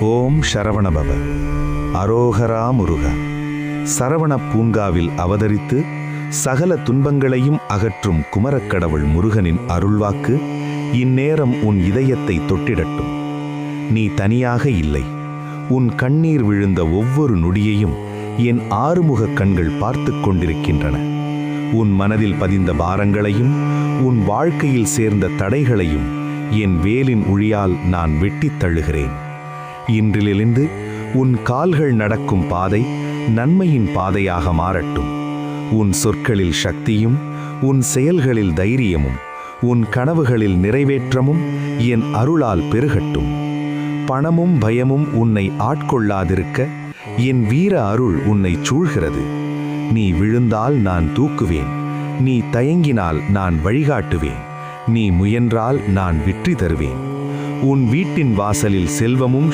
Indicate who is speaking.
Speaker 1: ஓம் சரவணபவ. அரோகரா முருகா. சரவண பூங்காவில் அவதரித்து சகல துன்பங்களையும் அகற்றும் குமரக்கடவுள் முருகனின் அருள்வாக்கு இந்நேரம் உன் இதயத்தை தொட்டிடட்டும். நீ தனியாக இல்லை. உன் கண்ணீர் விழுந்த ஒவ்வொரு நொடியையும் என் ஆறுமுக கண்கள் பார்த்து கொண்டிருக்கின்றன. உன் மனதில் பதிந்த பாரங்களையும் உன் வாழ்க்கையில் சேர்ந்த தடைகளையும் என் வேலின் உழியால் நான் வெட்டித் தள்ளுகிறேன். இன்றிலிருந்து உன் கால்கள் நடக்கும் பாதை நன்மையின் பாதையாக மாறட்டும். உன் சொற்களில் சக்தியும் உன் செயல்களில் தைரியமும் உன் கனவுகளில் நிறைவேற்றமும் என் அருளால் பெருகட்டும். பணமும் பயமும் உன்னை ஆட்கொள்ளாதிருக்க என் வீர அருள் உன்னை சூழ்கிறது. நீ விழுந்தால் நான் தூக்குவேன். நீ தயங்கினால் நான் வழிகாட்டுவேன். நீ முயன்றால் நான் வெற்றி தருவேன். உன் வீட்டின் வாசலில் செல்வமும்